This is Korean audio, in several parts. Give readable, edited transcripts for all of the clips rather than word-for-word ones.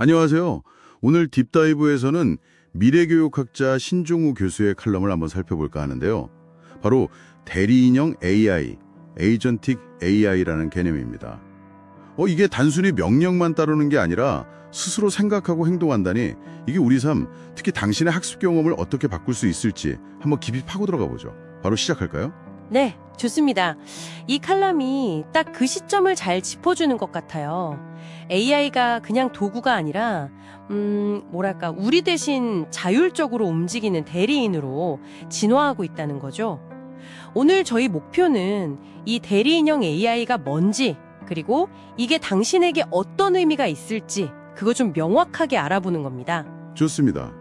안녕하세요. 오늘 딥다이브에서는 미래교육학자 신종우 교수의 칼럼을 한번 살펴볼까 하는데요. 바로 대리인형 AI, 에이전틱 AI라는 개념입니다. 이게 단순히 명령만 따르는 게 아니라 스스로 생각하고 행동한다니 이게 우리 삶, 특히 당신의 학습 경험을 어떻게 바꿀 수 있을지 한번 깊이 파고 들어가 보죠. 바로 시작할까요? 네, 좋습니다. 이 칼럼이 딱 그 시점을 잘 짚어주는 것 같아요. AI가 그냥 도구가 아니라, 우리 대신 자율적으로 움직이는 대리인으로 진화하고 있다는 거죠. 오늘 저희 목표는 이 대리인형 AI가 뭔지, 그리고 이게 당신에게 어떤 의미가 있을지, 그거 좀 명확하게 알아보는 겁니다. 좋습니다.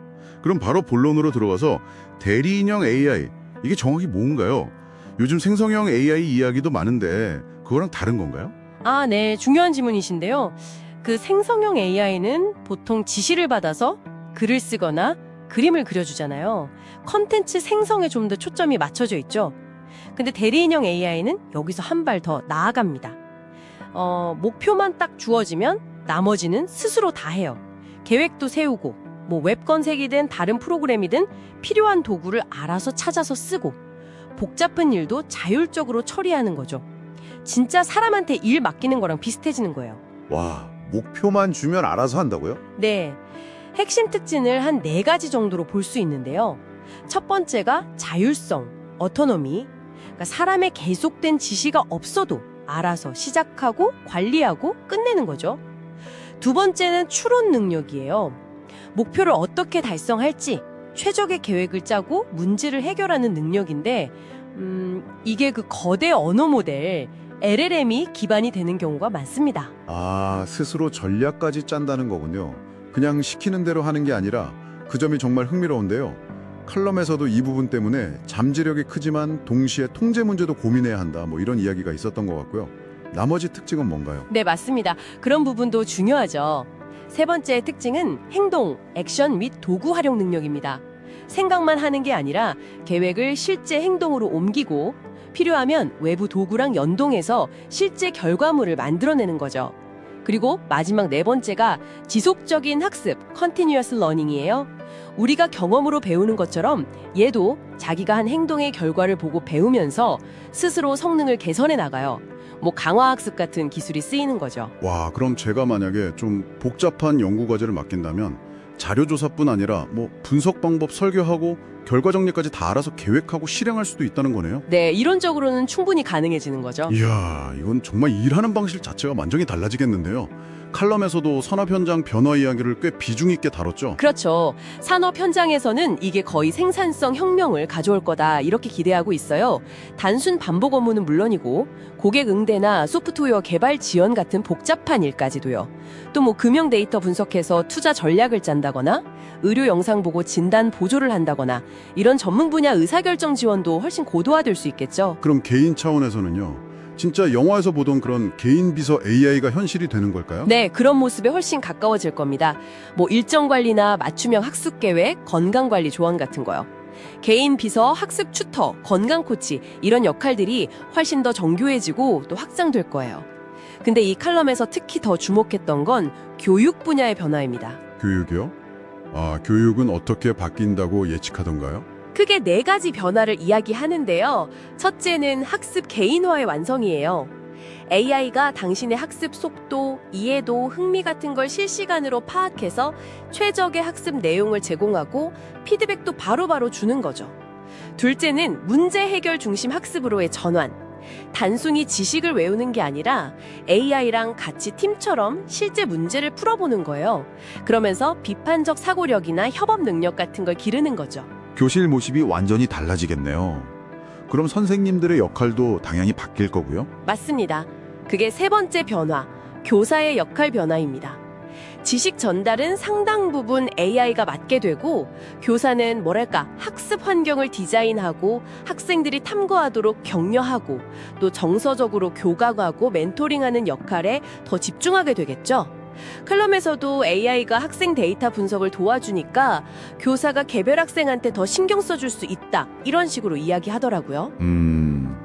그럼 바로 본론으로 들어가서 대리인형 AI, 이게 정확히 뭔가요? 요즘 생성형 AI 이야기도 많은데 그거랑 다른 건가요? 네, 중요한 질문이신데요. 그 생성형 AI는 보통 지시를 받아서 글을 쓰거나 그림을 그려주잖아요. 컨텐츠 생성에 좀 더 초점이 맞춰져 있죠. 근데 대리인형 AI는 여기서 한 발 더 나아갑니다. 목표만 딱 주어지면 나머지는 스스로 다 해요. 계획도 세우고, 웹 건색이든 다른 프로그램이든 필요한 도구를 알아서 찾아서 쓰고, 복잡한 일도 자율적으로 처리하는 거죠. 진짜 사람한테 일 맡기는 거랑 비슷해지는 거예요. 와, 목표만 주면 알아서 한다고요? 네, 핵심 특징을 한 4가지 정도로 볼 수 있는데요. 첫 번째가 자율성, 어토노미. 그러니까 사람의 계속된 지시가 없어도 알아서 시작하고 관리하고 끝내는 거죠. 두 번째는 추론 능력이에요. 목표를 어떻게 달성할지 최적의 계획을 짜고 문제를 해결하는 능력인데, 이게 그 거대 언어 모델 LLM이 기반이 되는 경우가 많습니다. 아, 스스로 전략까지 짠다는 거군요. 그냥 시키는 대로 하는 게 아니라 그 점이 정말 흥미로운데요. 칼럼에서도 이 부분 때문에 잠재력이 크지만 동시에 통제 문제도 고민해야 한다. 이런 이야기가 있었던 것 같고요. 나머지 특징은 뭔가요? 네, 맞습니다. 그런 부분도 중요하죠. 세 번째 특징은 행동, 액션 및 도구 활용 능력입니다. 생각만 하는 게 아니라 계획을 실제 행동으로 옮기고 필요하면 외부 도구랑 연동해서 실제 결과물을 만들어내는 거죠. 그리고 마지막 4번째가 지속적인 학습, Continuous Learning이에요. 우리가 경험으로 배우는 것처럼 얘도 자기가 한 행동의 결과를 보고 배우면서 스스로 성능을 개선해 나가요. 강화학습 같은 기술이 쓰이는 거죠. 와, 그럼 제가 만약에 좀 복잡한 연구 과제를 맡긴다면 자료조사뿐 아니라 분석 방법 설계하고 결과 정리까지 다 알아서 계획하고 실행할 수도 있다는 거네요. 네, 이론적으로는 충분히 가능해지는 거죠. 이야, 이건 정말 일하는 방식 자체가 완전히 달라지겠는데요. 칼럼에서도 산업 현장 변화 이야기를 꽤 비중 있게 다뤘죠. 그렇죠. 산업 현장에서는 이게 거의 생산성 혁명을 가져올 거다 이렇게 기대하고 있어요. 단순 반복 업무는 물론이고 고객 응대나 소프트웨어 개발 지원 같은 복잡한 일까지도요. 또 금융 데이터 분석해서 투자 전략을 짠다거나 의료 영상 보고 진단 보조를 한다거나 이런 전문 분야 의사결정 지원도 훨씬 고도화될 수 있겠죠. 그럼 개인 차원에서는요. 진짜 영화에서 보던 그런 개인 비서 AI가 현실이 되는 걸까요? 네, 그런 모습에 훨씬 가까워질 겁니다. 일정 관리나 맞춤형 학습 계획, 건강 관리 조언 같은 거요. 개인 비서, 학습 튜터, 건강 코치 이런 역할들이 훨씬 더 정교해지고 또 확장될 거예요. 근데 이 칼럼에서 특히 더 주목했던 건 교육 분야의 변화입니다. 교육이요? 교육은 어떻게 바뀐다고 예측하던가요? 크게 4가지 변화를 이야기하는데요. 첫째는 학습 개인화의 완성이에요. AI가 당신의 학습 속도, 이해도, 흥미 같은 걸 실시간으로 파악해서 최적의 학습 내용을 제공하고 피드백도 바로바로 주는 거죠. 둘째는 문제 해결 중심 학습으로의 전환. 단순히 지식을 외우는 게 아니라 AI랑 같이 팀처럼 실제 문제를 풀어보는 거예요. 그러면서 비판적 사고력이나 협업 능력 같은 걸 기르는 거죠. 교실 모습이 완전히 달라지겠네요. 그럼 선생님들의 역할도 당연히 바뀔 거고요. 맞습니다. 그게 3번째 변화, 교사의 역할 변화입니다. 지식 전달은 상당 부분 AI가 맡게 되고 교사는 학습 환경을 디자인하고 학생들이 탐구하도록 격려하고 또 정서적으로 교감하고 멘토링하는 역할에 더 집중하게 되겠죠. 칼럼에서도 AI가 학생 데이터 분석을 도와주니까 교사가 개별 학생한테 더 신경 써줄 수 있다 이런 식으로 이야기하더라고요.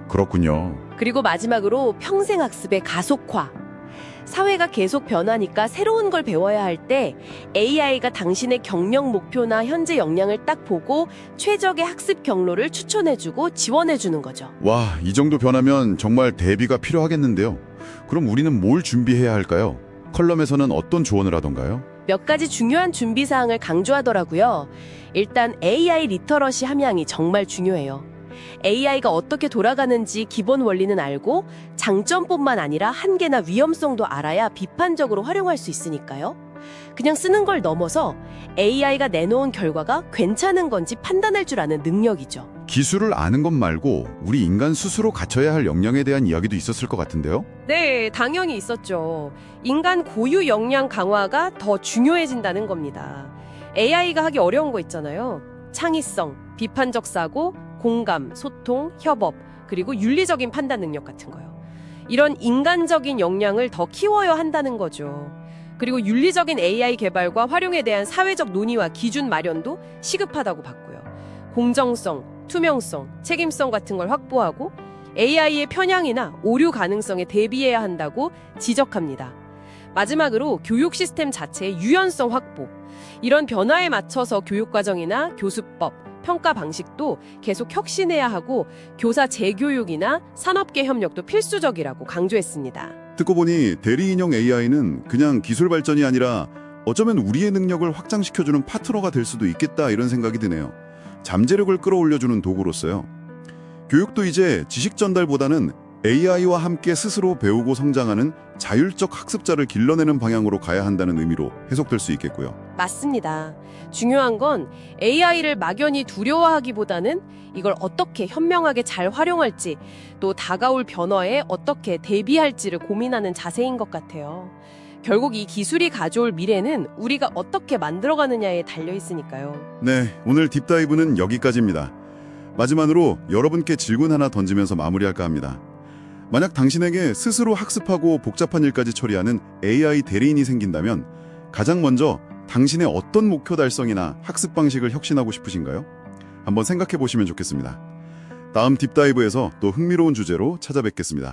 그렇군요. 그리고 마지막으로 평생학습의 가속화. 사회가 계속 변하니까 새로운 걸 배워야 할 때 AI가 당신의 경력 목표나 현재 역량을 딱 보고 최적의 학습 경로를 추천해주고 지원해주는 거죠. 와, 이 정도 변하면 정말 대비가 필요하겠는데요. 그럼 우리는 뭘 준비해야 할까요? 컬럼에서는 어떤 조언을 하던가요? 몇 가지 중요한 준비 사항을 강조하더라고요. 일단 AI 리터러시 함양이 정말 중요해요. AI가 어떻게 돌아가는지 기본 원리는 알고 장점뿐만 아니라 한계나 위험성도 알아야 비판적으로 활용할 수 있으니까요. 그냥 쓰는 걸 넘어서 AI가 내놓은 결과가 괜찮은 건지 판단할 줄 아는 능력이죠. 기술을 아는 것 말고 우리 인간 스스로 갖춰야 할 역량에 대한 이야기도 있었을 것 같은데요. 네, 당연히 있었죠. 인간 고유 역량 강화가 더 중요해진다는 겁니다. AI가 하기 어려운 거 있잖아요. 창의성, 비판적 사고, 공감, 소통, 협업, 그리고 윤리적인 판단 능력 같은 거요. 이런 인간적인 역량을 더 키워야 한다는 거죠. 그리고 윤리적인 AI 개발과 활용에 대한 사회적 논의와 기준 마련도 시급하다고 봤고요. 공정성, 투명성, 책임성 같은 걸 확보하고 AI의 편향이나 오류 가능성에 대비해야 한다고 지적합니다. 마지막으로 교육 시스템 자체의 유연성 확보. 이런 변화에 맞춰서 교육과정이나 교수법, 평가 방식도 계속 혁신해야 하고 교사 재교육이나 산업계 협력도 필수적이라고 강조했습니다. 듣고 보니 대리인형 AI는 그냥 기술 발전이 아니라 어쩌면 우리의 능력을 확장시켜주는 파트너가 될 수도 있겠다 이런 생각이 드네요. 잠재력을 끌어올려주는 도구로서요. 교육도 이제 지식 전달보다는 AI와 함께 스스로 배우고 성장하는 자율적 학습자를 길러내는 방향으로 가야 한다는 의미로 해석될 수 있겠고요. 맞습니다. 중요한 건 AI를 막연히 두려워하기보다는 이걸 어떻게 현명하게 잘 활용할지, 또 다가올 변화에 어떻게 대비할지를 고민하는 자세인 것 같아요. 결국 이 기술이 가져올 미래는 우리가 어떻게 만들어가느냐에 달려 있으니까요. 네, 오늘 딥다이브는 여기까지입니다. 마지막으로 여러분께 질문 하나 던지면서 마무리할까 합니다. 만약 당신에게 스스로 학습하고 복잡한 일까지 처리하는 AI 대리인이 생긴다면 가장 먼저 당신의 어떤 목표 달성이나 학습 방식을 혁신하고 싶으신가요? 한번 생각해 보시면 좋겠습니다. 다음 딥다이브에서 또 흥미로운 주제로 찾아뵙겠습니다.